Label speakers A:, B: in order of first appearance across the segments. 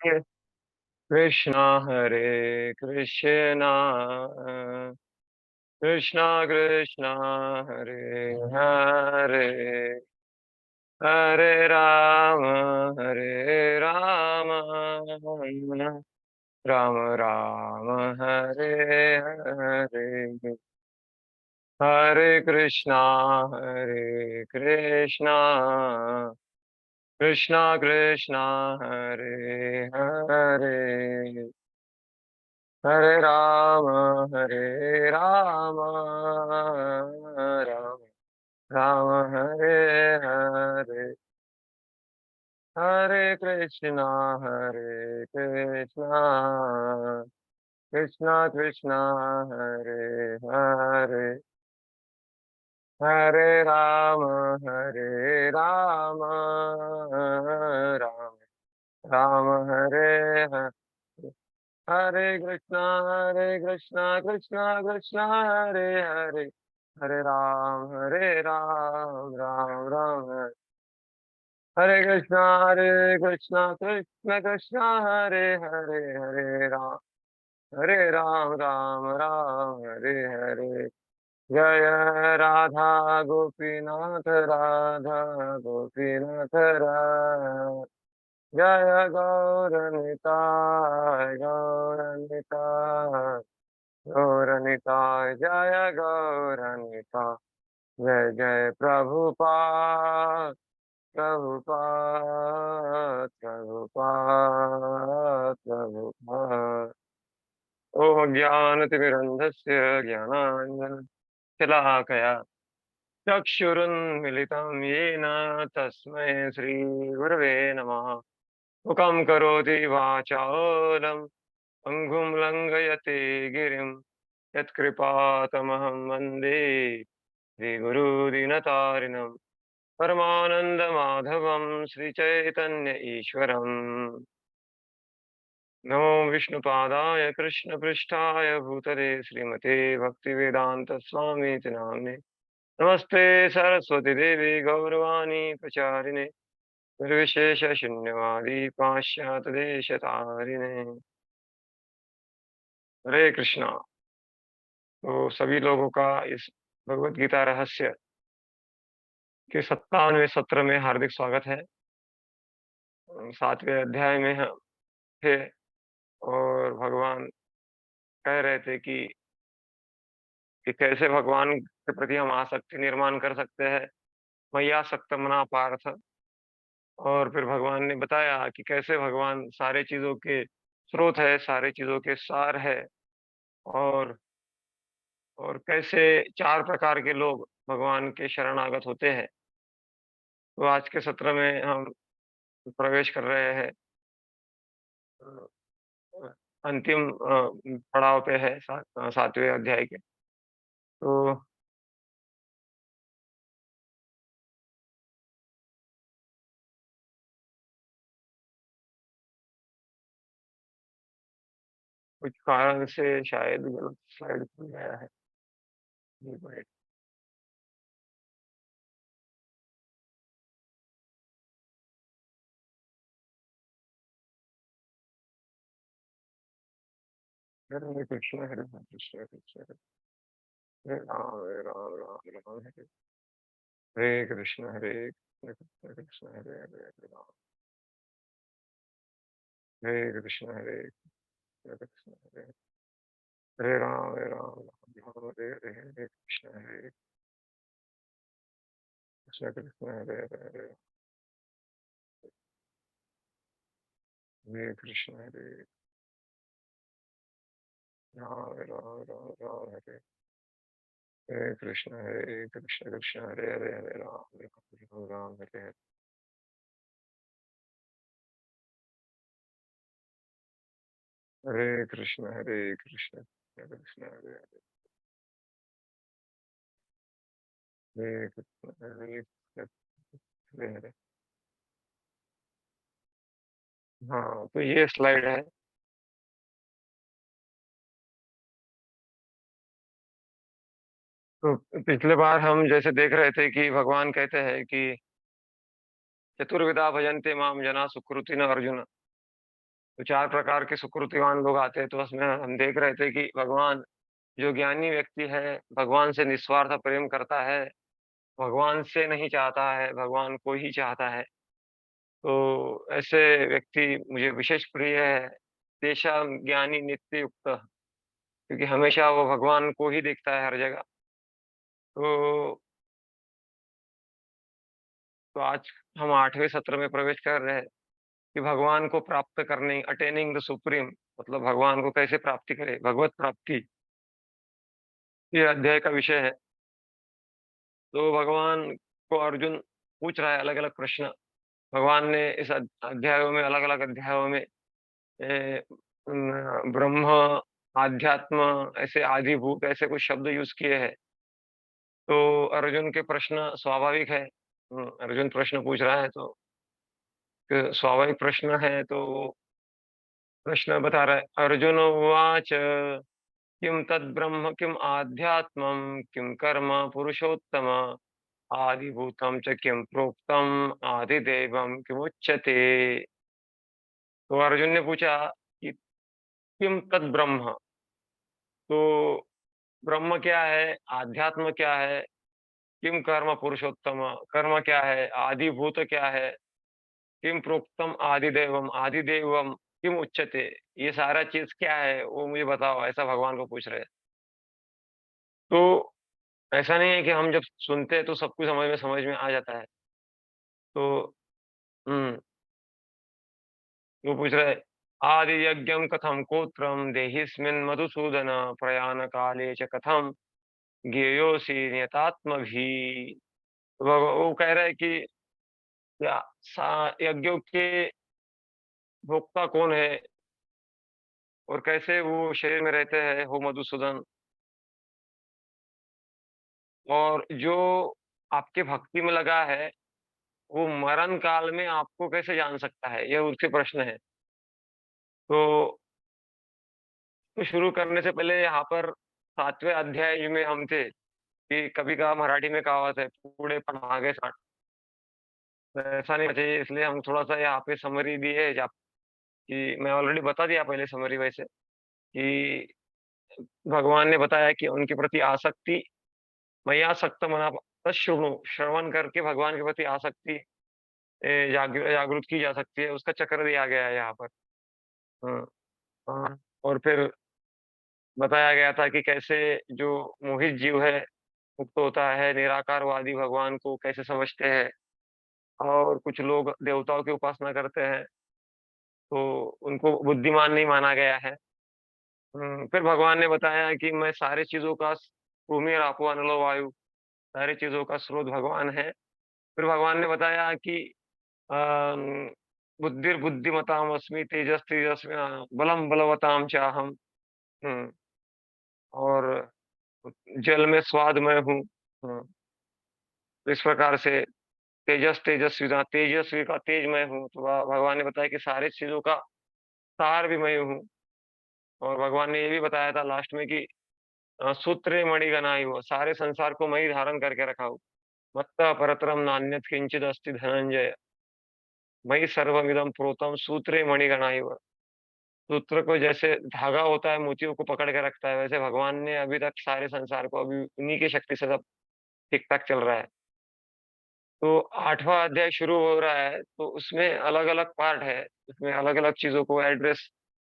A: हरे कृष्णा हरे कृष्णा कृष्णा कृष्णा हरे हरे हरे राम राम राम हरे हरे हरे कृष्णा कृष्णा कृष्णा हरे हरे हरे राम राम राम हरे हरे हरे कृष्णा कृष्णा कृष्णा हरे हरे हरे राम राम राम हरे हरे हरे कृष्णा कृष्णा कृष्णा हरे हरे हरे राम राम राम हरे कृष्णा कृष्ण कृष्णा हरे हरे राम राम राम हरे हरे जय राधा गोपीनाथ राधा गोपीनाथ जय गौरनिताय गौरनिताय जय गौरनिताय जय जय प्रभुपाद प्रभुपाद ओम ज्ञानतिमिरन्धस्य ज्ञानाञ्जनशलाकया चक्षुरुन्मिलितं येन तस्मै श्रीगुरवे नमः मुखं करोति वाचालं अङ्गुं लङ्घयते गिरिं यत्कृपातमहं वन्दे श्रीगुरुदीनतारिणं परमानन्दमाधवं श्रीचैतन्य ईश्वरम् नमो विष्णुपादाय कृष्णपृष्ठाय भूतले श्रीमते भक्तिवेदांत स्वामीति नाम्ने नमस्ते सरस्वती देवी गौरवाणी प्रचारिणे निर्विशेष शून्यवादी पाश्चात्य देशतारिणे हरे कृष्णा। तो सभी लोगों का इस भगवत गीता रहस्य के 57वें सत्र में हार्दिक स्वागत है। 7वें अध्याय में हम थे और भगवान कह रहे थे कि कैसे भगवान के प्रति हम आसक्ति निर्माण कर सकते हैं, मय्यासक्त मना पार्थ। और फिर भगवान ने बताया कि कैसे भगवान सारे चीजों के स्रोत है, सारे चीजों के सार है, और और कैसे 4 प्रकार के लोग भगवान के शरणागत होते हैं। तो आज के सत्र में हम प्रवेश कर रहे हैं, अ, अंतिम पड़ाव पे है 7वें अध्याय के। तो कुछ कारण से शायद गलत स्लाइड खुल गया है। एक मिनट। हरे कृष्ण हरे कृष्ण कृष्ण हरे राम हरे राम राम राम हरे कृष्ण कृष्ण कृष्ण हरे हरे हरे कृष्ण कृष्ण हरे राम राम हरे हरे हरे कृष्ण कृष्ण हरे हरे हरे कृष्ण हरे राम हरे कृष्ण कृष्ण हरे राम राम हरे हरे कृष्ण कृष्ण हरे कृष्ण हरे हरे। हाँ, तो ये स्लाइड है। तो पिछले बार हम जैसे देख रहे थे कि भगवान कहते हैं कि चतुर्विधा भजन्ते माम जना सुकृतिन अर्जुन। तो 4 प्रकार के सुकृतिवान लोग आते हैं, तो उसमें हम देख रहे थे कि भगवान जो ज्ञानी व्यक्ति है, भगवान से निस्वार्थ प्रेम करता है, भगवान से नहीं चाहता है, भगवान को ही चाहता है। तो ऐसे व्यक्ति मुझे विशेष प्रिय है। तेषां ज्ञानी नित्य युक्तः, क्योंकि हमेशा वो भगवान को ही देखता है हर जगह। तो आज हम 8वें सत्र में प्रवेश कर रहे हैं कि भगवान को प्राप्त करने अटेनिंग द सुप्रीम, मतलब भगवान को कैसे प्राप्ति करें, भगवत प्राप्ति, ये अध्याय का विषय है। तो भगवान को अर्जुन पूछ रहा है अलग-अलग प्रश्न। भगवान ने इस अध्यायों में अलग-अलग अध्यायों में ब्रह्म, आध्यात्म, ऐसे आदिभूत ऐसे कुछ शब्द यूज़ किए हैं। तो अर्जुन के प्रश्न स्वाभाविक है। अर्जुन प्रश्न पूछ रहा है तो स्वाभाविक प्रश्न है, तो प्रश्न बता रहा है। अर्जुन उवाच किं तद्ब्रह्म किम् आध्यात्मं किं कर्म पुरुषोत्तम आदिभूतं च किं प्रोक्तम् आदिदेवं किमुच्यते। तो अर्जुन ने पूछा कि किम तद्ब्रह्म, तो ब्रह्म क्या है, आध्यात्म क्या है, किम कर्म पुरुषोत्तम, कर्म क्या है, आदिभूत क्या है, किम प्रोक्तम आदिदेवम, आदिदेवम किम उच्यते, ये सारा चीज क्या है वो मुझे बताओ, ऐसा भगवान को पूछ रहे हैं। तो ऐसा नहीं है कि हम जब सुनते हैं तो सब कुछ समझ में आ जाता है। तो हम्म वो पूछ रहे, आदि यज्ञम कथम कोत्रम देहिस्मिन् मधुसूदन प्रयाण काले च कथम ज्ञेयोषि नियतात्मभि। तो वो कह रहा है कि या यज्ञों के भोक्ता कौन है और कैसे वो शरीर में रहते हैं, हो मधुसूदन, और जो आपके भक्ति में लगा है वो मरण काल में आपको कैसे जान सकता है, ये उसके प्रश्न है। तो शुरू करने से पहले यहाँ पर 7वें अध्याय में हम थे कि कभी कहा मराठी में कहावत है, पुढे पण मागे साठ। तो ऐसा नहीं होना चाहिए, इसलिए हम थोड़ा सा यहाँ पे समरी दी है कि मैं ऑलरेडी बता दिया पहले समरी वैसे कि भगवान ने बताया कि उनके प्रति आसक्ति, मय्यासक्त मना तच्छृणु, श्रवण करके भगवान के प्रति आसक्ति जागृत की जा सकती है, उसका चक्र दिया गया है यहाँ पर। हाँ, हाँ। और फिर बताया गया था कि कैसे जो मोहित जीव है मुक्त होता है, निराकारवादी भगवान को कैसे समझते हैं, और कुछ लोग देवताओं की उपासना करते हैं, तो उनको बुद्धिमान नहीं माना गया है। फिर भगवान ने बताया कि मैं सारी चीज़ों का भूमि और आपो अनलो वायु, सारी चीज़ों का स्रोत भगवान है। फिर भगवान ने बताया कि अम, बुद्धिर्बुद्धिमताम् अस्मि, तेजस्तेजस्वी बलं बलवतां चाहम। हुँ, और जल में स्वाद मैं हूँ। हुँ, इस प्रकार से तेजस्वी का तेज मैं हूँ। तो भगवान ने बताया कि सारी चीज़ों का सार भी मैं हूँ। और भगवान ने ये भी बताया था लास्ट में कि सूत्रे मणिगणा इव, सारे संसार को मैं ही धारण करके रखा हूँ। मत्तः परतरम नान्यत् किंचित अस्ति धनंजय, मयि सर्वमिदं प्रोतम सूत्रे मणिगणा इव। सूत्र को जैसे धागा होता है मोतियों को पकड़ के रखता है, वैसे भगवान ने अभी तक सारे संसार को अभी उन्हीं की शक्ति से सब ठीक-ठाक चल रहा है। तो 8वां अध्याय शुरू हो रहा है, तो उसमें अलग-अलग पार्ट है, उसमें अलग-अलग चीज़ों को एड्रेस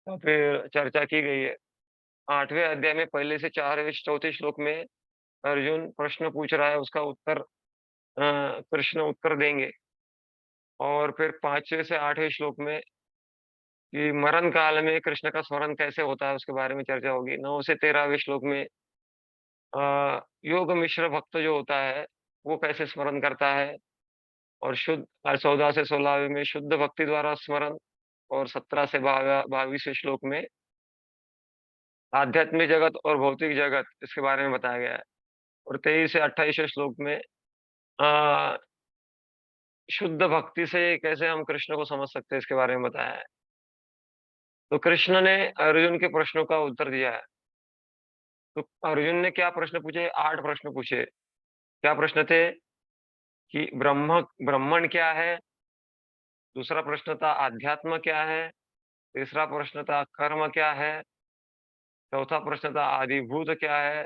A: या फिर चर्चा की गई है। 8वें अध्याय में पहले से 4वें चौथे श्लोक में अर्जुन प्रश्न पूछ रहा है, उसका उत्तर कृष्ण उत्तर देंगे। और फिर 5वें से 8वें श्लोक में कि मरण काल में कृष्ण का स्मरण कैसे होता है, उसके बारे में चर्चा होगी। 9 से 13वें श्लोक में योग मिश्र भक्त जो होता है, वो कैसे स्मरण करता है, और 14 से 16वें में शुद्ध भक्ति द्वारा स्मरण, और 17 से 22वें श्लोक में आध्यात्मिक जगत और भौतिक जगत, इसके बारे में बताया गया है। और 23 से 28वें श्लोक में अ, शुद्ध भक्ति से कैसे हम कृष्ण को समझ सकते हैं, इसके बारे में बताया है। तो कृष्ण ने अर्जुन के प्रश्नों का उत्तर दिया है। तो अर्जुन ने क्या प्रश्न पूछे? 8 प्रश्न पूछे। क्या प्रश्न थे? कि ब्रह्मण क्या है? दूसरा प्रश्न था, अध्यात्म क्या है? तीसरा प्रश्न था कर्म क्या है? चौथा प्रश्न था आदिभूत क्या है?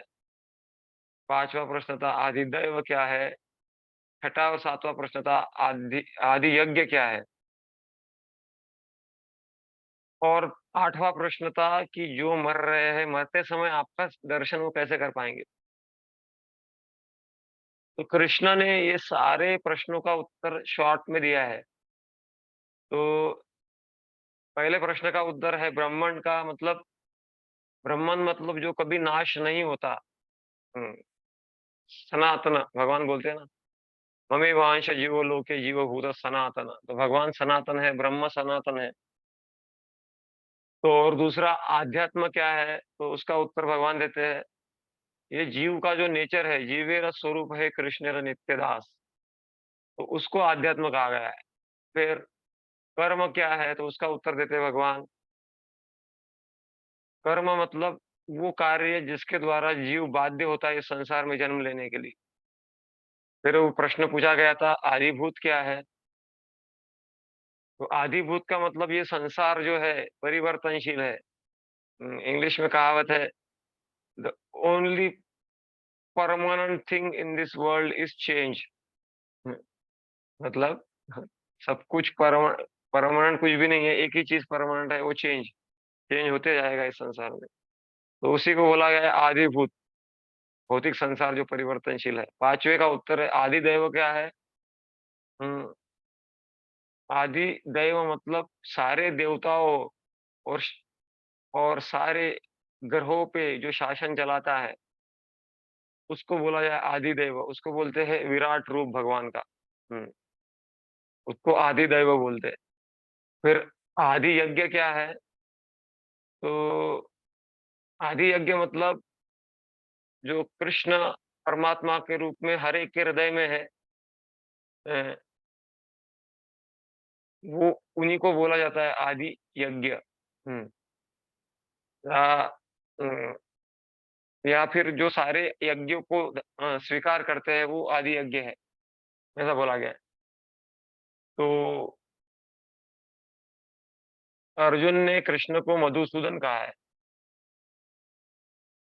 A: पांचवा प्रश्न था आदिदैव क्या है? छठा और सातवां प्रश्न था आदि आदि यज्ञ क्या है? और आठवां प्रश्न था कि जो मर रहे हैं, मरते समय आपका दर्शन वो कैसे कर पाएँगे? तो कृष्ण ने ये सारे प्रश्नों का उत्तर शॉर्ट में दिया है। तो पहले प्रश्न का उत्तर है ब्रह्मांड का मतलब ब्रह्मांड मतलब जो कभी नाश नहीं होता। हुँ, सनातन भगवान बोलते हैं ना, ममेवांश जीवो लोके जीवभूत सनातन। तो भगवान सनातन है, ब्रह्म सनातन है। तो और दूसरा आध्यात्म क्या है? तो उसका उत्तर भगवान देते हैं, ये जीव का जो नेचर है, जीवेर स्वरूप है कृष्णेर नित्यदास। तो उसको आध्यात्म कहा गया है। फिर कर्म क्या है? तो उसका उत्तर देते हैं भगवान, कर्म मतलब वो कार्य जिसके द्वारा जीव बाध्य होता है इस संसार में जन्म लेने के लिए। फिर वो प्रश्न पूछा गया था आदिभूत क्या है? तो आदिभूत का मतलब ये संसार जो है परिवर्तनशील है। इंग्लिश में कहावत है, the only permanent thing in this world is change. मतलब सब कुछ परमानेंट कुछ भी नहीं है, एक ही चीज परमानेंट है, वो चेंज चेंज होते जाएगा इस संसार में। तो उसी को बोला गया है आदिभूत, भौतिक संसार जो परिवर्तनशील है। पांचवे का उत्तर है आदि दैव क्या है? हम्म, आदि दैव मतलब सारे देवताओं और और सारे ग्रहों पे जो शासन चलाता है, उसको बोला जाए आदि दैव। उसको बोलते हैं विराट रूप भगवान का। हम्म, उसको आदि दैव बोलते हैं। फिर आदि यज्ञ क्या है? तो आदि यज्ञ मतलब जो कृष्ण परमात्मा के रूप में हर एक के हृदय में है, अ, वो उन्हीं को बोला जाता है आदि यज्ञ। या या फिर जो सारे यज्ञों को स्वीकार करते हैं वो आदि यज्ञ है, ऐसा बोला गया है। तो अर्जुन ने कृष्ण को मधुसूदन कहा है।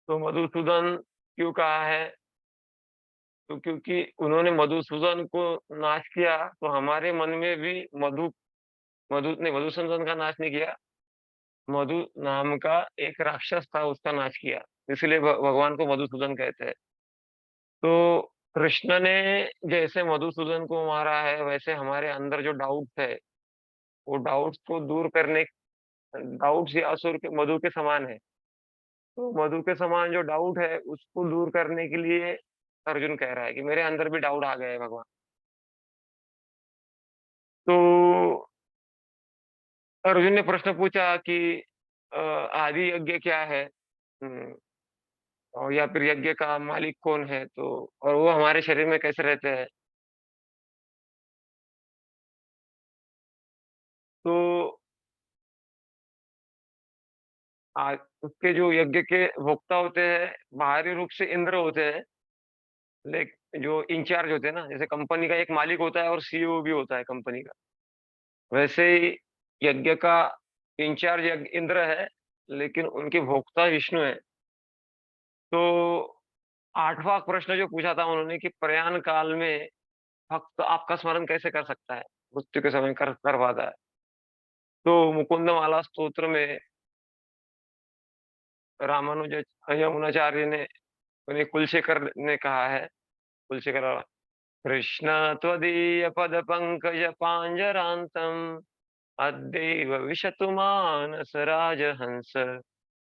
A: तो मधुसूदन क्यों कहा है? तो क्योंकि उन्होंने मधुसूदन को नाश किया, तो हमारे मन में भी मधु मधु नहीं, मधुसूदन का नाश नहीं किया। मधु नाम का एक राक्षस था, उसका नाश किया। इसलिए भगवान को मधुसूदन कहते हैं। तो कृष्ण ने जैसे मधुसूदन को मारा है, वैसे हमारे अंदर जो डाउट है, वो डाउट्स को दूर करने, डाउट्स ये असुर के मधु के समान है। तो मधु के समान जो डाउट है, उसको दूर करने के लिए अर्जुन कह रहा है कि मेरे अंदर भी डाउट आ गया है भगवान। तो अर्जुन ने प्रश्न पूछा कि आदि यज्ञ क्या है? हुँ, और या फिर यज्ञ का मालिक कौन है? तो और वो हमारे शरीर में कैसे रहते हैं? तो आ उसके जो यज्ञ के भोक्ता होते हैं, बाहरी रूप से इंद्र होते हैं, लेक जो इंचार्ज होते हैं ना, जैसे कंपनी का एक मालिक होता है और सीईओ भी होता है कंपनी का। वैसे ही यज्ञ का इंचार्ज इंद्र है, लेकिन उनके भोक्ता विष्णु है। तो 8वाँ प्रश्न जो पूछा था उन्होंने कि प्रयाण काल में भक्त आपका स्मरण कैसे कर सकता है? मृत्यु के समय कर पाता है। तो मुकुंदमाला स्तोत्र में रामानुज यमुनाचार्य ने उन्हें कुलशेखर ने कहा है, कुलशेखर कृष्ण त्वदीय पद पंकज पांजरांतम अद्यैव विशतु मानस राजहंस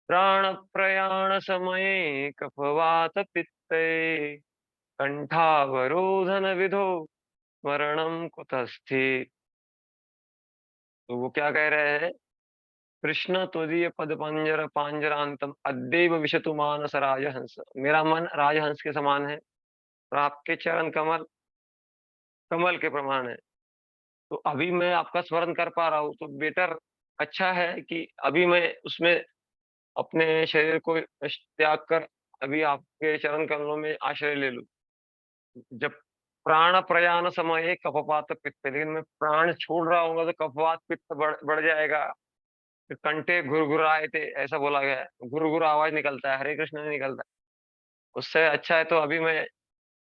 A: प्राण प्रयाण समये कफवात पित्ते कंठावरोधन विधो मरणम कुतस्थे। तो वो क्या कह रहे हैं? कृष्ण त्वदीय पद पंजर पांजरांतम अद्यैव विशतु मानस राजहंस। मेरा मन राजहंस के समान है और आपके चरण कमल कमल के प्रमाण है। तो अभी मैं आपका स्मरण कर पा रहा हूँ, तो बेटर अच्छा है कि अभी मैं उसमें अपने शरीर को त्याग कर अभी आपके चरण कमलों में आश्रय ले लूँ। जब प्राण प्रयाण समये कफवात पित्त, लेकिन मैं प्राण छोड़ रहा हूँगा तो कफवात पित्त बढ़ बढ़ जाएगा। कंठे घुरघुराए थे, ऐसा बोला गया है। घुरघुर आवाज़ निकलता है, हरे कृष्ण नहीं निकलता। उससे अच्छा है तो अभी मैं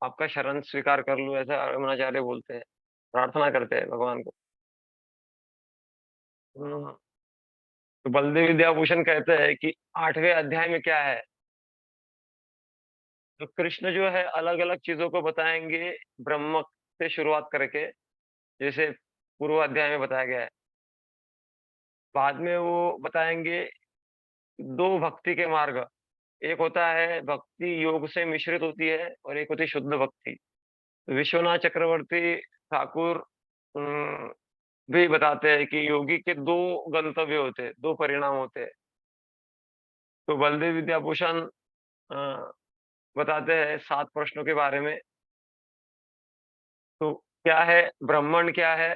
A: आपका शरण स्वीकार कर लूँ, ऐसा रमणाचार्य बोलते हैं, प्रार्थना करते हैं भगवान को। हुँ, तो बलदेव विद्याभूषण कहते हैं कि 8वें अध्याय में क्या है, तो कृष्ण जो है अलग-अलग चीज़ों को बताएँगे ब्रह्म से शुरुआत करके, जैसे पूर्व अध्याय में बताया गया है। बाद में वो बताएँगे 2 भक्ति के मार्ग, एक होता है भक्ति योग से मिश्रित होती है और एक होती है शुद्ध भक्ति। विश्वनाथ चक्रवर्ती ठाकुर उम, भी बताते हैं कि योगी के 2 गंतव्य होते हैं, 2 परिणाम होते हैं। तो बलदेव विद्याभूषण अ, बताते हैं 7 प्रश्नों के बारे में। तो क्या है ब्राह्मण क्या है?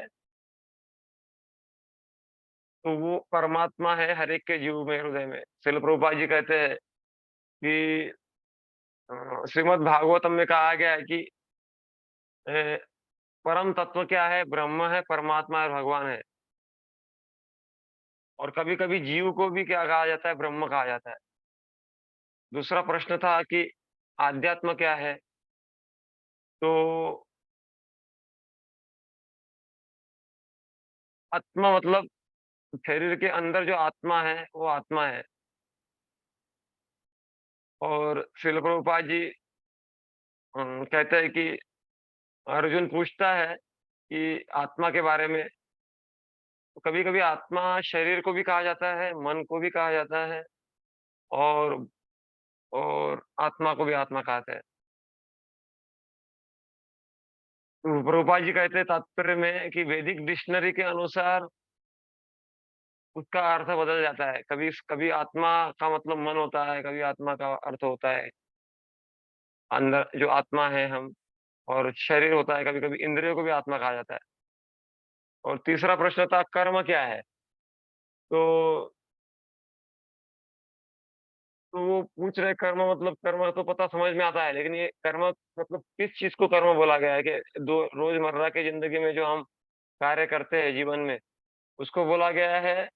A: तो वो परमात्मा है हर एक के जीव में, हृदय में। श्रील प्रभुपाद जी कहते हैं कि श्रीमद् भागवतम में कहा गया है कि अ, परम तत्व क्या है? ब्रह्म है, परमात्मा और भगवान है। और कभी-कभी जीव को भी क्या कहा जाता है? ब्रह्म कहा जाता है। दूसरा प्रश्न था कि आध्यात्म क्या है? तो आत्मा मतलब शरीर के अंदर जो आत्मा है, वो आत्मा है। और श्रील प्रभुपाद जी कहते हैं कि अर्जुन पूछता है कि आत्मा के बारे में, तो कभी-कभी आत्मा शरीर को भी कहा जाता है, मन को भी कहा जाता है और आत्मा को भी आत्मा कहते हैं। तो प्रभुपाद जी कहते हैं तात्पर्य में कि वैदिक डिक्शनरी के अनुसार उसका अर्थ बदल जाता है। कभी आत्मा का मतलब मन होता है, कभी आत्मा का अर्थ होता है अंदर जो आत्मा है हम, और शरीर होता है, कभी-कभी इंद्रियों को भी आत्मा कहा जाता है। और तीसरा प्रश्न था कर्म क्या है? तो वो पूछ रहे कर्म मतलब, कर्म तो पता समझ में आता है, लेकिन ये कर्म मतलब किस चीज़ को कर्म बोला गया है कि दो रोज़मर्रा की ज़िंदगी में जो हम कार्य करते हैं जीवन में, उसको बोला गया है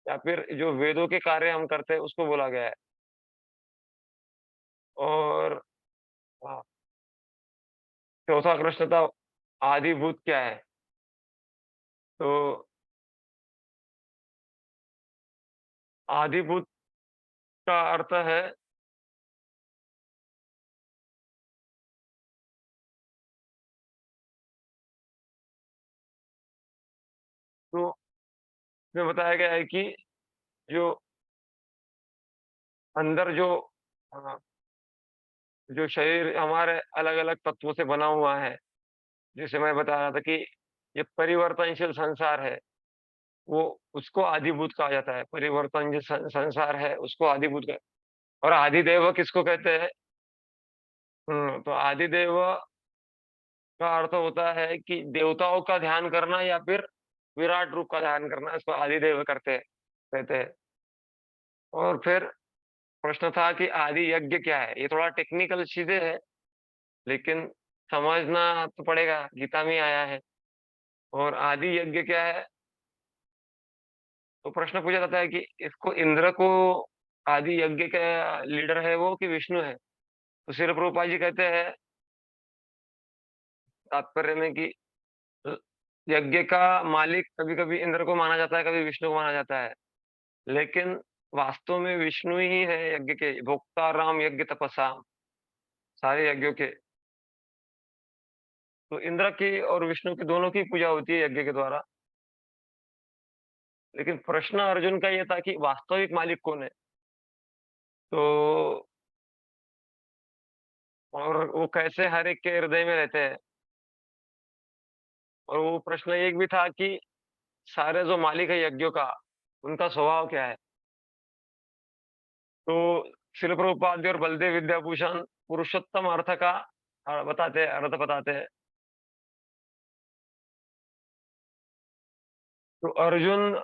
A: या फिर जो वेदों के कार्य हम करते हैं उसको बोला गया है? और हाँ, चौथा प्रश्न था आदिभूत क्या है? तो आदिभूत का अर्थ है, तो इसमें बताया गया है कि जो अंदर जो जो शरीर हमारे अलग-अलग तत्वों से बना हुआ है, जैसे मैं बता रहा था कि ये परिवर्तनशील संसार है, वो उसको आदिभूत कहा जाता है। परिवर्तन जो संसार है, उसको आदिभूत का, और आदिदेव किसको कहते हैं? तो आदिदेव का अर्थ होता है कि देवताओं का ध्यान करना या फिर विराट रूप का ध्यान करना, इसको आदिदेव कहते हैं। और फिर प्रश्न था कि आदि यज्ञ क्या है? ये थोड़ा टेक्निकल चीज़ें हैं, लेकिन समझना तो पड़ेगा, गीता में ही आया है। और आदि यज्ञ क्या है? तो प्रश्न पूछा जाता है कि इसको इंद्र को आदि यज्ञ का लीडर है वो कि विष्णु है? तो श्रील प्रभुपाद जी कहते हैं तात्पर्य में कि अ, यज्ञ का मालिक कभी-कभी इंद्र को माना जाता है, कभी विष्णु को माना जाता है। लेकिन वास्तव में विष्णु ही है यज्ञ के भोक्ता राम यज्ञ तपसा, सारे यज्ञों के। तो इंद्र की और विष्णु की दोनों की पूजा होती है यज्ञ के द्वारा। लेकिन प्रश्न अर्जुन का ये था कि वास्तविक मालिक कौन है? तो और वो कैसे हर एक के हृदय में रहते हैं? और वो प्रश्न एक भी था कि सारे जो मालिक है यज्ञों का, उनका स्वभाव क्या है? तो शिल प्रभुपाद जी और बलदेव विद्याभूषण पुरुषोत्तम अर्थ का बताते हैं, अर्थ बताते हैं। तो अर्जुन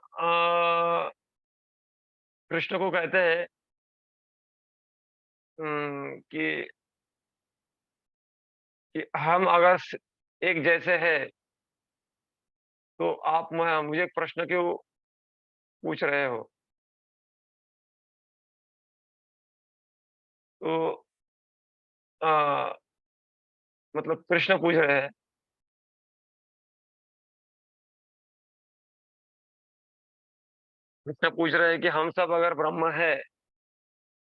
A: कृष्ण को कहते हैं कि हम अगर एक जैसे हैं, तो आप मुझे एक प्रश्न क्यों पूछ रहे हो। तो अ, मतलब कृष्ण पूछ रहे हैं, कृष्ण पूछ रहे हैं कि हम सब अगर ब्रह्म है,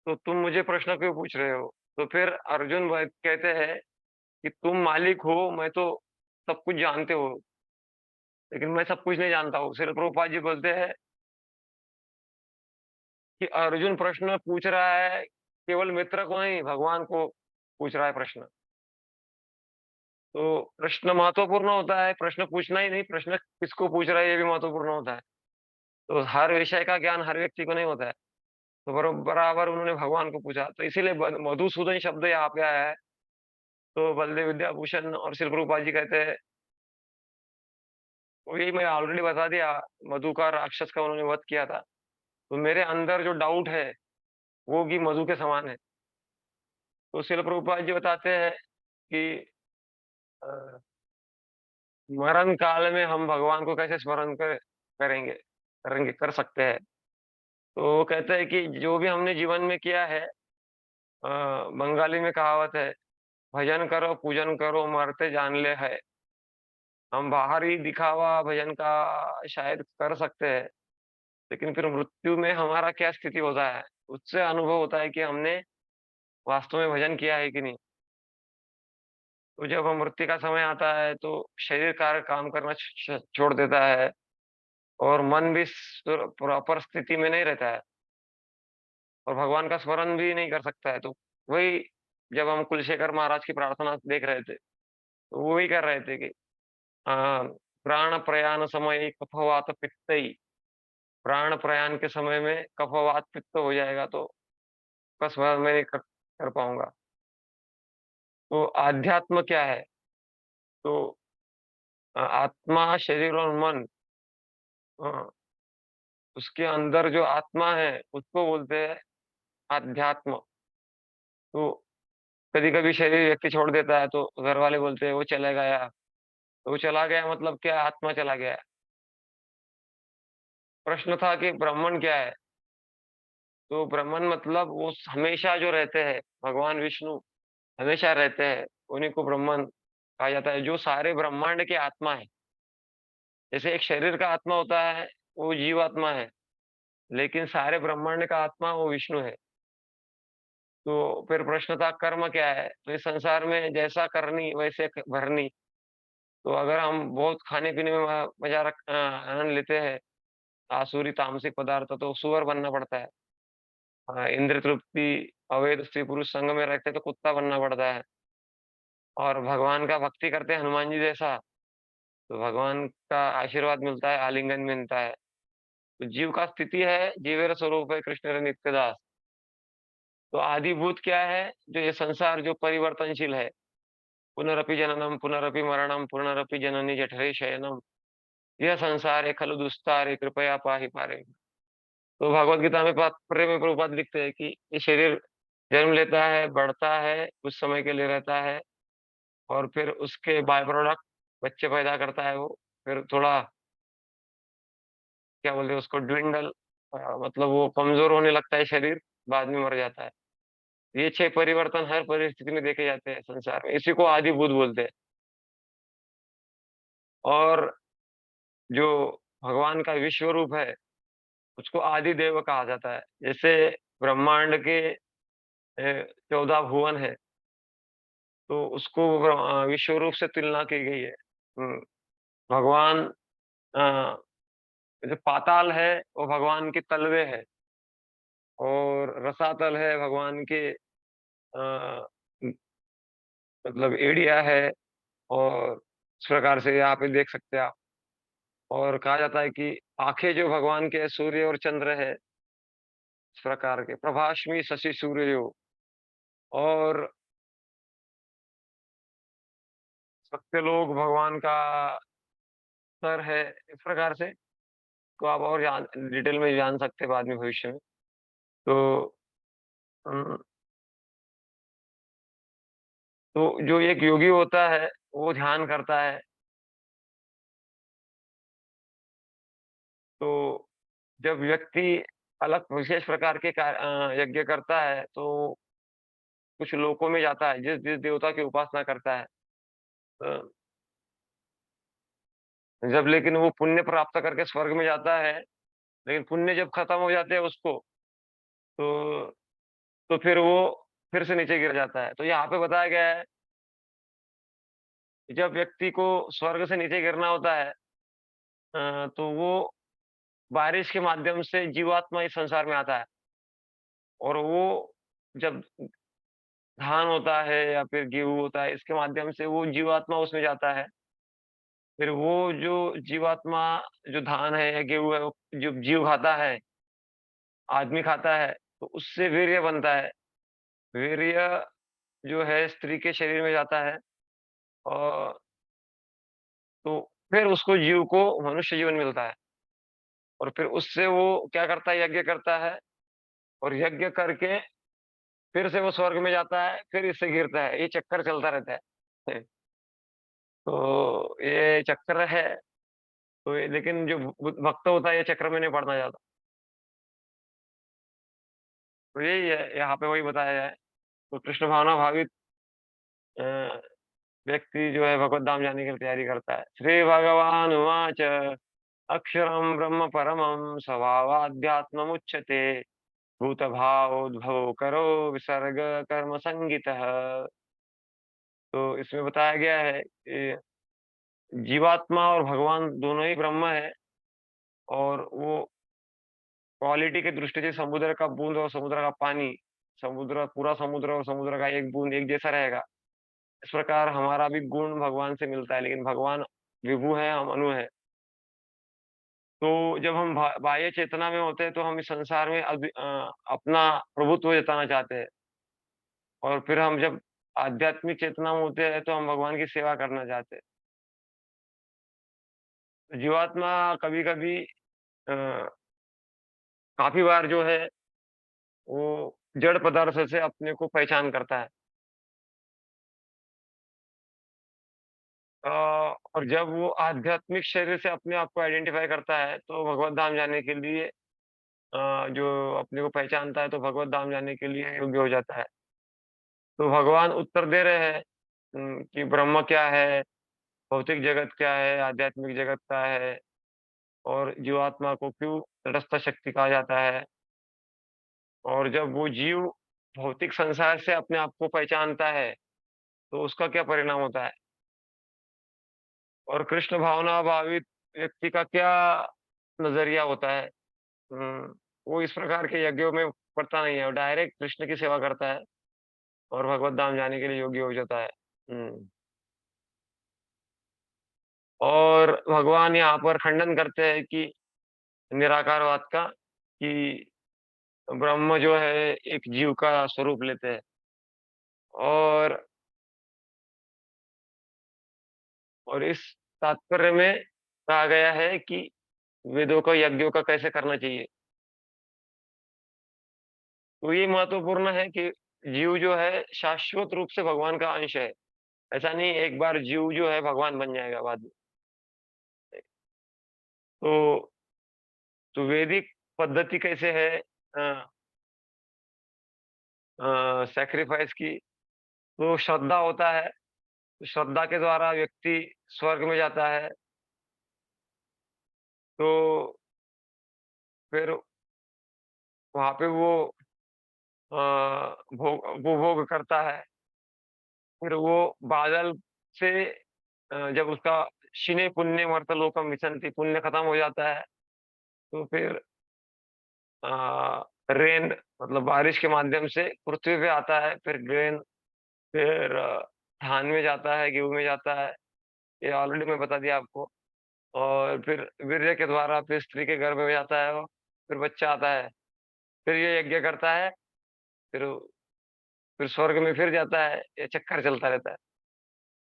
A: तो तुम मुझे प्रश्न क्यों पूछ रहे हो? तो फिर अर्जुन कहते हैं कि तुम मालिक हो, मैं तो सब कुछ जानते हो, लेकिन मैं सब कुछ नहीं जानता हूँ। श्रील प्रभुपाद जी बोलते हैं कि अर्जुन प्रश्न पूछ रहा है, केवल मित्र को नहीं, भगवान को पूछ रहा है प्रश्न। तो प्रश्न महत्वपूर्ण होता है, प्रश्न पूछना ही नहीं, प्रश्न किसको पूछ रहा है ये भी महत्वपूर्ण होता है। तो हर विषय का ज्ञान हर व्यक्ति को नहीं होता है। तो बराबर उन्होंने भगवान को पूछा, तो इसीलिए मधुसूदन शब्द यहाँ पे आया है। तो बलदेव विद्याभूषण और श्री प्रभुपाद जी कहते हैं, वही मैं ऑलरेडी बता दिया, मधु का राक्षस का उन्होंने वध किया था। तो मेरे अंदर जो डाउट है वो भी मधु के समान है। तो श्रील प्रभुपाद जी बताते हैं कि अ, मरण काल में हम भगवान को कैसे स्मरण करेंगे, कर सकते हैं। तो वो कहते हैं कि जो भी हमने जीवन में किया है, बंगाली में कहावत है, भजन करो पूजन करो मरते जान ले है। हम बाहरी दिखावा भजन का शायद कर सकते हैं, लेकिन फिर मृत्यु में हमारा क्या स्थिति होता है, उससे अनुभव होता है कि हमने वास्तव में भजन किया है कि नहीं। तो जब हम मृत्यु का समय आता है तो शरीर कार्य काम करना छोड़ देता है, और मन भी प्रॉपर स्थिति में नहीं रहता है, और भगवान का स्मरण भी नहीं कर सकता है। तो वही, जब हम कुलशेखर महाराज की प्रार्थना देख रहे थे, तो वो वही कर रहे थे कि अ, प्राण प्रयाण समय कफवात पित्तई, प्राण प्रयाण के समय में कफवात पित्त हो जाएगा तो उसका स्मरण मैं नहीं कर पाऊंगा। तो आध्यात्म क्या है? तो आत्मा, शरीर और मन, अ, उसके अंदर जो आत्मा है उसको बोलते हैं आध्यात्म। तो कभी कभी शरीर व्यक्ति छोड़ देता है तो घर वाले बोलते हैं वो चला गया। तो वो चला गया मतलब क्या? आत्मा चला गया। प्रश्न था कि ब्राह्मण क्या है? तो ब्राह्मण मतलब वो हमेशा जो रहते हैं, भगवान विष्णु हमेशा रहते हैं, उन्हीं को ब्राह्मण कहा जाता है, जो सारे ब्रह्मांड की आत्मा है। जैसे एक शरीर का आत्मा होता है, वो जीवात्मा है, लेकिन सारे ब्रह्मांड का आत्मा वो विष्णु है। तो फिर प्रश्न था कर्म क्या है? तो इस संसार में जैसा करनी वैसे भरनी। तो अगर हम बहुत खाने पीने में मजा आनंद लेते हैं, आसुरी तामसिक पदार्थ, तो सुअर बनना पड़ता है। इंद्र तृप्ति, अवैध स्त्री पुरुष संग में रहते तो कुत्ता बनना पड़ता है। और भगवान का भक्ति करते हैं हनुमान जी जैसा, तो भगवान का आशीर्वाद मिलता है, आलिंगन मिलता है। तो जीव का स्थिति है, जीवेर स्वरूप है कृष्ण नित्यदास। तो आदिभूत क्या है? जो ये संसार जो परिवर्तनशील है, पुनरपि जननम पुनरपि मरणम पुनरपि जननी जठरे शयनम, यह संसार है खलु दुस्तारे कृपया पाहि पारे। तो भगवत गीता में प्रेम में प्रभुपाद लिखते हैं कि ये शरीर जन्म लेता है, बढ़ता है, कुछ समय के लिए रहता है, और फिर उसके बाय प्रोडक्ट बच्चे पैदा करता है वो, फिर थोड़ा क्या बोलते हैं उसको, ड्विंडल, मतलब वो कमजोर होने लगता है शरीर, बाद में मर जाता है। ये 6 परिवर्तन हर परिस्थिति में देखे जाते हैं संसार में, इसी को आदि भूत बोलते हैं। और जो भगवान का विश्व रूप है, उसको आदि देव कहा जाता है। जैसे ब्रह्मांड के 14 भुवन है, तो उसको विश्व रूप से तुलना की गई है। भगवान, अ, जो पाताल है वो भगवान के तलवे है, और रसातल है भगवान के मतलब एड़िया है। और इस प्रकार से यहाँ पे देख सकते हैं आप। और कहा जाता है कि आंखें जो भगवान के सूर्य और चंद्र है, इस प्रकार के प्रभाष्मी शशि सूर्य जो। और सत्य लोग भगवान का सर है, इस प्रकार से। तो आप और जान डिटेल में जान सकते हैं बाद में भविष्य में। तो अम, तो जो एक योगी होता है वो ध्यान करता है। तो जब व्यक्ति अलग विशेष प्रकार के यज्ञ करता है, तो कुछ लोकों में जाता है, जिस जिस देवता की उपासना करता है। अ, जब लेकिन वो पुण्य प्राप्त करके स्वर्ग में जाता है, लेकिन पुण्य जब खत्म हो जाते हैं उसको, तो फिर वो फिर से नीचे गिर जाता है। तो यहाँ पे बताया गया है कि जब व्यक्ति को स्वर्ग से नीचे गिरना होता है, तो वो बारिश के माध्यम से जीवात्मा इस संसार में आता है और वो जब धान होता है या फिर गेहूँ होता है, इसके माध्यम से वो जीवात्मा उसमें जाता है। फिर वो जो जीवात्मा जो धान है या गेहूँ है, वो जो जीव खाता है, आदमी खाता है, तो उससे वीर्य बनता है। वीर्य जो है स्त्री के शरीर में जाता है और तो फिर उसको जीव को मनुष्य जीवन मिलता है और फिर उससे वो क्या करता है, यज्ञ करता है और यज्ञ करके फिर से वो स्वर्ग में जाता है, फिर इससे गिरता है। ये चक्कर चलता रहता है। तो ये चक्र है, तो ये लेकिन जो भक्त होता है, ये चक्र में नहीं पड़ना चाहता। तो यही है, यहाँ पे वही बताया है। तो कृष्ण भावना भावित अ, व्यक्ति जो है भगवत धाम जाने की तैयारी करता है। श्री भगवान उवाच अक्षरं ब्रह्म परमं स्वभावाध्यात्ममुच्यते भूतभावोद्भवो करो विसर्ग कर्म संगितः। तो इसमें बताया गया है कि जीवात्मा और भगवान दोनों ही ब्रह्म है और वो क्वालिटी की दृष्टि से समुद्र का बूंद और समुद्र का पानी, समुद्र पूरा समुद्र और समुद्र का एक बूंद एक जैसा रहेगा। इस प्रकार हमारा भी गुण भगवान से मिलता है, लेकिन भगवान विभु है, हम अणु हैं। तो जब हम बाह्य चेतना में होते हैं, तो हम इस संसार में अपना प्रभुत्व जताना चाहते हैं और फिर हम जब आध्यात्मिक चेतना में होते हैं, तो हम भगवान की सेवा करना चाहते हैं। तो जीवात्मा कभी-कभी काफ़ी बार जो है, वो जड़ पदार्थ से अपने को पहचान करता है। और जब वो आध्यात्मिक शरीर से अपने आप को आइडेंटिफ़ाई करता है, तो भगवत धाम जाने के लिए जो अपने को पहचानता है, तो भगवत धाम जाने के लिए योग्य हो जाता है। तो भगवान उत्तर दे रहे हैं कि ब्रह्म क्या है, भौतिक जगत क्या है, आध्यात्मिक जगत क्या है और जीवात्मा को क्यों तटस्थ शक्ति कहा जाता है। और जब वो जीव भौतिक संसार से अपने आप को पहचानता है, तो उसका क्या परिणाम होता है और कृष्ण भावना भावित व्यक्ति का क्या नज़रिया होता है। वो इस प्रकार के यज्ञों में पड़ता नहीं है और डायरेक्ट कृष्ण की सेवा करता है और भगवत धाम जाने के लिए योग्य हो जाता है। हुँ। और भगवान यहाँ पर खंडन करते हैं कि निराकारवाद का कि ब्रह्म जो है एक जीव का स्वरूप लेते हैं और इस तात्पर्य में कहा गया है कि वेदों का यज्ञों का कैसे करना चाहिए। तो ये महत्वपूर्ण है कि जीव जो है शाश्वत रूप से भगवान का अंश है। ऐसा नहीं एक बार जीव जो है भगवान बन जाएगा बाद में। तो वैदिक पद्धति कैसे है सैक्रिफाइस की, तो श्रद्धा होता है। तो श्रद्धा के द्वारा व्यक्ति स्वर्ग में जाता है। तो फिर वहाँ पे वो अ, भोग उपभोग करता है। फिर वो बादल से जब उसका शिने पुण्य मर्तलोकम विशन्ति पुण्य खत्म हो जाता है, तो फिर रेन मतलब बारिश के माध्यम से पृथ्वी पे आता है, फिर ग्रेन, फिर धान में जाता है, गेहूँ में जाता है। ये ऑलरेडी मैं बता दिया आपको। और फिर वीर्य के द्वारा फिर स्त्री के गर्भ में जाता है वो, फिर बच्चा आता है, फिर ये यज्ञ करता है, फिर स्वर्ग में फिर जाता है, ये चक्कर चलता रहता है।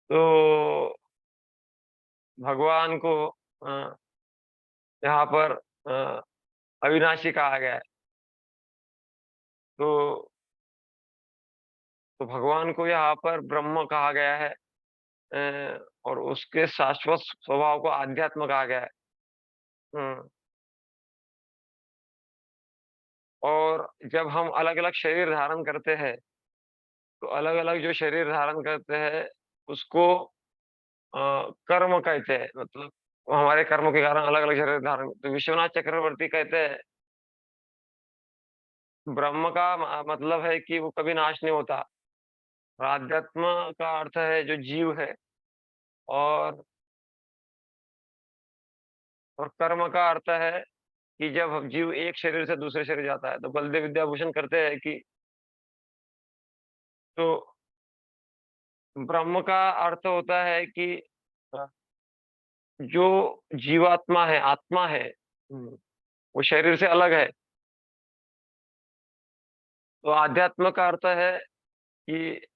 A: तो भगवान को अ, यहाँ पर अ, अविनाशी कहा गया है। तो भगवान को यहाँ पर ब्रह्म कहा गया है और उसके शाश्वत स्वभाव को आध्यात्म कहा गया है। हुँ, और जब हम अलग-अलग शरीर धारण करते हैं, तो अलग-अलग जो शरीर धारण करते हैं, उसको कर्म कहते हैं। मतलब वो हमारे कर्मों के कारण अलग-अलग शरीर धारण तो विश्वनाथ चक्रवर्ती कहते हैं, ब्रह्म का मतलब है कि वो कभी नाश नहीं होता। और आध्यात्म का अर्थ है जो जीव है और कर्म का अर्थ है कि जब हम जीव एक शरीर से दूसरे शरीर जाता है, तो बलदेव विद्याभूषण करते हैं कि तो ब्रह्म का अर्थ होता है कि अ, जो जीवात्मा है, आत्मा है, वो शरीर से अलग है। तो आध्यात्म का अर्थ है कि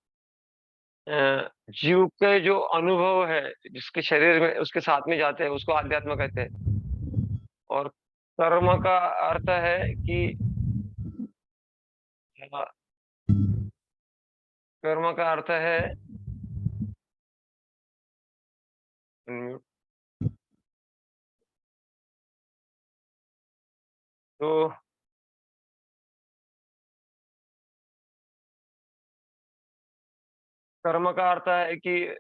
A: जीव के जो अनुभव है, जिसके शरीर में उसके साथ में जाते हैं, उसको आध्यात्म कहते हैं। और कर्म का अर्थ है कि अ, कर्म का अर्थ है उम, तो कर्म का अर्थ है कि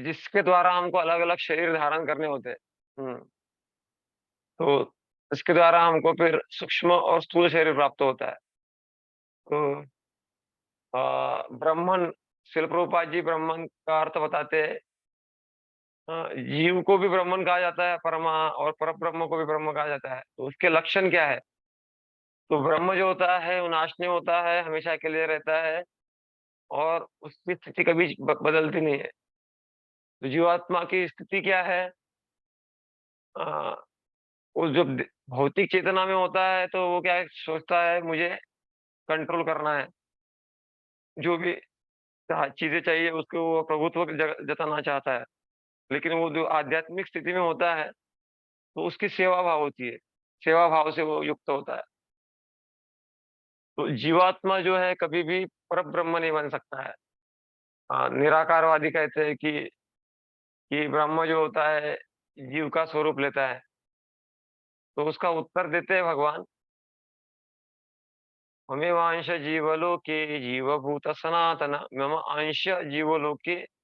A: जिसके द्वारा हमको अलग-अलग शरीर धारण करने होते हैं। हुँ, तो इसके द्वारा हमको फिर सूक्ष्म और स्थूल शरीर प्राप्त होता है। तो ब्राह्मण शिल प्रभुपाद जी ब्राह्मण का अर्थ बताते हैं। जीव को भी ब्राह्मण कहा जाता है, परमा और परब्रह्म को भी ब्रह्म कहा जाता है। तो उसके लक्षण क्या है? तो ब्रह्म जो होता है वो नाश नहीं होता है, हमेशा के लिए रहता है और उसकी स्थिति कभी बदलती नहीं है। तो जीवात्मा की स्थिति क्या है? अ, वो जब भौतिक चेतना में होता है तो वो क्या है सोचता है मुझे कंट्रोल करना है। जो भी चीज़ें चाहिए उसको वो प्रभुत्व जताना चाहता है। लेकिन वो जो आध्यात्मिक स्थिति में होता है, तो उसकी सेवा भाव होती है। सेवा भाव से वो युक्त होता है। तो जीवात्मा जो है कभी भी परब्रह्म नहीं बन सकता है। निराकारवादी कहते हैं कि ब्रह्म जो होता है, जीव का स्वरूप लेता है। तो उसका उत्तर देते हैं भगवान, "ममेवांश जीवलोके जीवभूत सनातन" मम अंश जीवलोके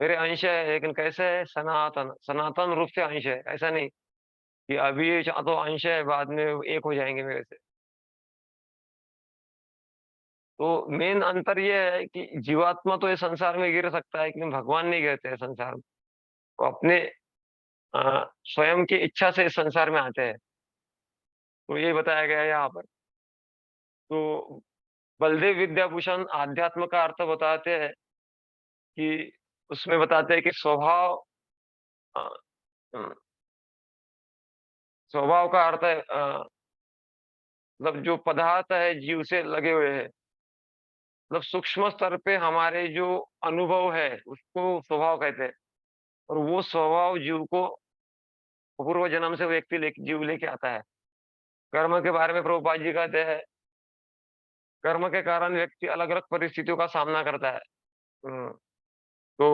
A: मेरे अंश है, लेकिन कैसे है? सनातन, सनातन रूप से अंश है। ऐसा नहीं कि अभी ये तो अंश है, बाद में एक हो जाएँगे मेरे से। तो मेन अंतर ये है कि जीवात्मा तो इस संसार में गिर सकता है, लेकिन भगवान नहीं गिरते हैं संसार में। वो अपने स्वयं की इच्छा से इस संसार में आते हैं। तो ये बताया गया है यहाँ पर। तो बलदेव विद्याभूषण आध्यात्म का अर्थ बताते हैं कि उसमें बताते हैं कि अ, अ, स्वभाव का अर्थ है मतलब जो पदार्थ है जीव से लगे हुए हैं। मतलब सूक्ष्म स्तर पे हमारे जो अनुभव है, उसको स्वभाव कहते हैं और वो स्वभाव जीव को पूर्व जन्म से व्यक्ति जीव लेके आता है। कर्म के बारे में प्रभुपाद जी कहते हैं, कर्म के कारण व्यक्ति अलग-अलग परिस्थितियों का सामना करता है। हुँ, तो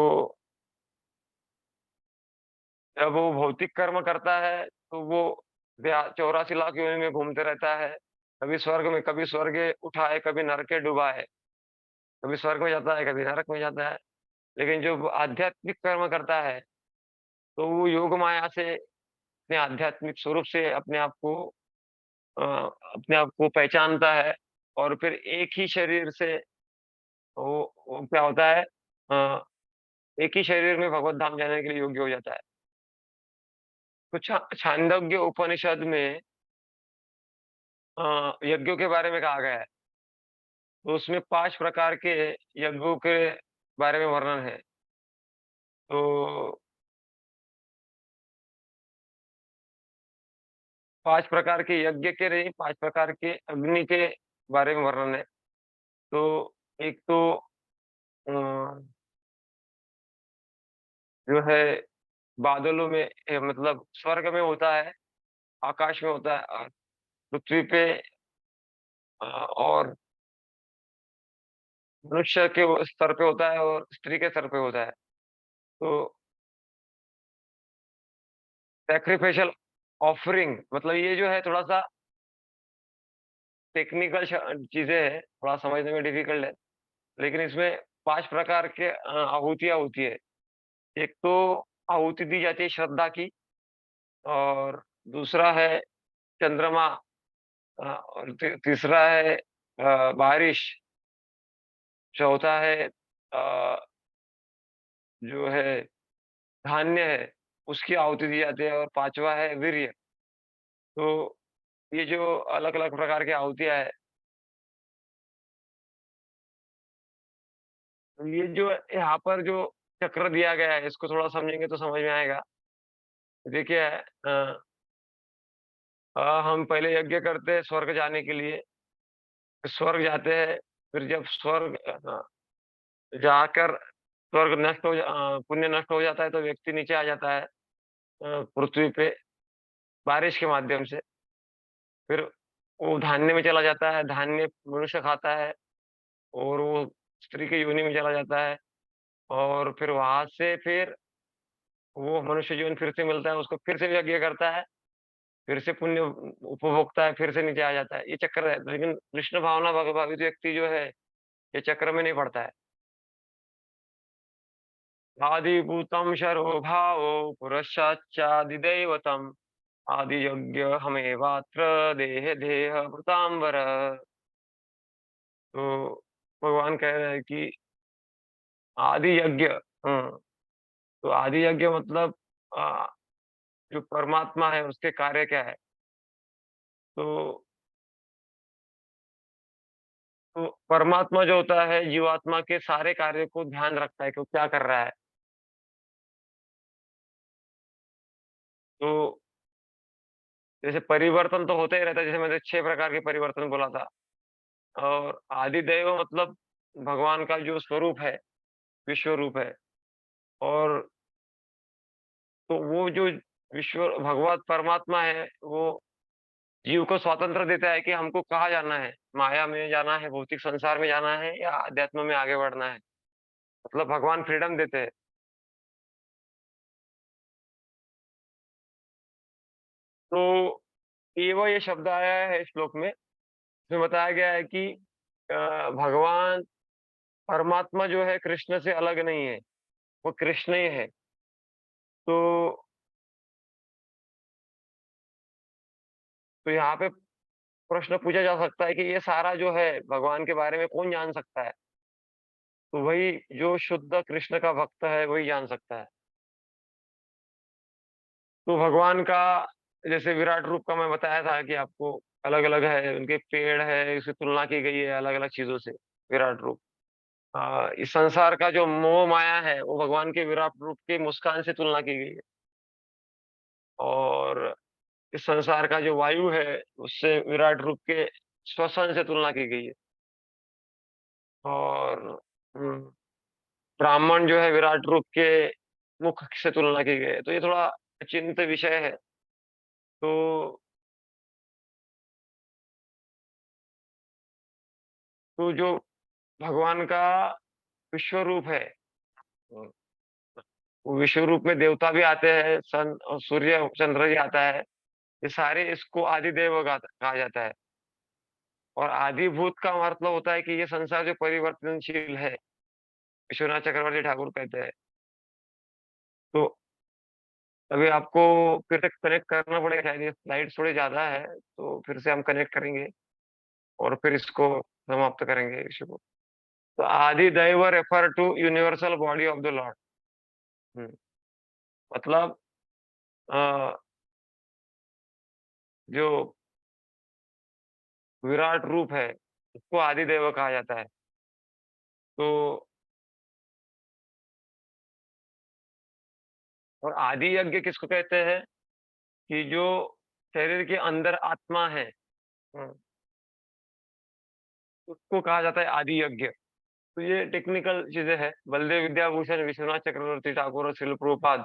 A: जब वो भौतिक कर्म करता है, तो वो 84 लाख योनि में घूमते रहता है। कभी स्वर्ग उठा है, कभी नरके डूबा है। कभी स्वर्ग में जाता है, कभी नरक में जाता है। लेकिन जो आध्यात्मिक कर्म करता है, तो वो योग माया से अपने आध्यात्मिक स्वरूप से अपने आप को पहचानता है और फिर एक ही शरीर से वो क्या होता है एक ही शरीर में भगवत धाम जाने के लिए योग्य हो जाता है। तो छांदोग्य उपनिषद में यज्ञों के बारे में कहा गया है। तो उसमें 5 प्रकार के यज्ञों के बारे में वर्णन है। तो 5 प्रकार के यज्ञ के नहीं, 5 प्रकार के अग्नि के बारे में वर्णन है। तो एक तो अ, जो है बादलों में मतलब स्वर्ग में होता है, आकाश में होता है पृथ्वी पे और मनुष्य के वो स्तर पे होता है और स्त्री के स्तर पे होता है। तो सैक्रिफिशियल ऑफरिंग मतलब ये जो है थोड़ा-सा टेक्निकल चीज़ें हैं, थोड़ा समझने में डिफ़िकल्ट है। लेकिन इसमें 5 प्रकार के आहुतियाँ होती है। एक तो आहुति दी जाती है श्रद्धा की और दूसरा है चंद्रमा और तीसरा है बारिश, चौथा है जो है धान्य है, उसकी आहुति दी जाती है और पाँचवा है वीर्य। तो ये जो अलग-अलग प्रकार की आहुतियाँ हैं, तो ये जो यहाँ पर जो चक्र दिया गया है, इसको थोड़ा समझेंगे तो समझ में आएगा। देखिए हम पहले यज्ञ करते हैं स्वर्ग जाने के लिए, स्वर्ग जाते हैं, फिर जब स्वर्ग जाकर स्वर्ग पुण्य नष्ट हो जाता है तो व्यक्ति नीचे आ जाता है पृथ्वी पे बारिश के माध्यम से। फिर वो धान्य में चला जाता है, धान्य मनुष्य खाता है और वो स्त्री की योनि में चला जाता है और फिर वहाँ से फिर वो मनुष्य जीवन फिर से मिलता है, उसको फिर से यज्ञ करता है, फिर से पुण्य उपभोगता है, फिर से नीचे आ जाता है। ये चक्र है, लेकिन कृष्ण भावना भावित व्यक्ति जो है, ये चक्र में नहीं पड़ता है। आदिभूतं शरो भावो पुरश्चाच्चादिदैवतम् आदियज्ञहमेवात्र देहे देहभृताम्बर। तो भगवान कह रहे हैं कि आदि यज्ञ तो आदि यज्ञ मतलब अ, जो परमात्मा है उसके कार्य क्या है? तो तो परमात्मा जो होता है जीवात्मा के सारे कार्य को ध्यान रखता है कि वो क्या कर रहा है। तो जैसे परिवर्तन तो होता ही रहता है, जैसे मैंने 6 प्रकार के परिवर्तन बोला था और आदिदैव मतलब भगवान का जो स्वरूप है, विश्व रूप है और तो वो जो विश्व भगवत परमात्मा है, वो जीव को स्वातंत्र देता है कि हमको कहाँ जाना है, माया में जाना है, भौतिक संसार में जाना है या अध्यात्म में आगे बढ़ना है। मतलब भगवान फ्रीडम देते हैं। तो ये शब्द आया है श्लोक में, इसमें बताया गया है कि भगवान परमात्मा जो है कृष्ण से अलग नहीं है, वो कृष्ण ही है। तो तो यहाँ पे प्रश्न पूछा जा सकता है कि ये सारा जो है भगवान के बारे में कौन जान सकता है? तो वही जो शुद्ध कृष्ण का भक्त है वही जान सकता है। तो भगवान का जैसे विराट रूप का मैं बताया था कि आपको अलग-अलग है, उनके पेड़ है, इसकी तुलना की गई है अलग-अलग चीज़ों से, विराट रूप। इस संसार का जो मोह माया है, वो भगवान के विराट रूप की मुस्कान से तुलना की गई है और इस संसार का जो वायु है, उससे विराट रूप के श्वसन से तुलना की गई है और हुँ, ब्राह्मण जो है विराट रूप के मुख से तुलना की गई है। तो ये थोड़ा चिंत विषय है। तो जो भगवान का विश्व रूप है वो विश्व रूप में देवता भी आते हैं, सन और सूर्य, चंद्र भी आता है। ये सारे इसको आदिदेव कहा जाता है और आदिभूत का मतलब होता है कि ये संसार जो परिवर्तनशील है, विश्वनाथ चक्रवर्ती ठाकुर कहते हैं। तो अभी आपको फिर से कनेक्ट करना पड़ेगा शायद ये स्लाइड्स थोड़ी ज़्यादा है, तो फिर से हम कनेक्ट करेंगे और फिर इसको समाप्त करेंगे इश्यू को। तो आदि दैव refer to universal body of the lord. हुँ, मतलब अ, जो विराट रूप है, उसको आदि दैव कहा जाता है। तो और आदि यज्ञ किसको कहते हैं कि जो शरीर के अंदर आत्मा है उसको कहा जाता है आदि यज्ञ। तो ये टेक्निकल चीज़ें हैं। बलदेव विद्याभूषण, विश्वनाथ चक्रवर्ती ठाकुर और शिल प्रभुपाद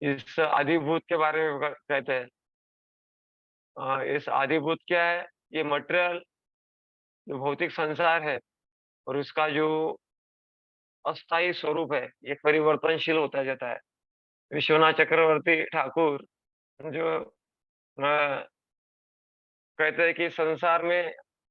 A: इस आदिभूत के बारे में कहते हैं। इस आदिभूत क्या है? ये मटेरियल जो भौतिक संसार है और इसका जो अस्थायी स्वरूप है, ये परिवर्तनशील होता जाता है। विश्वनाथ चक्रवर्ती ठाकुर जो अ, कहते हैं कि संसार में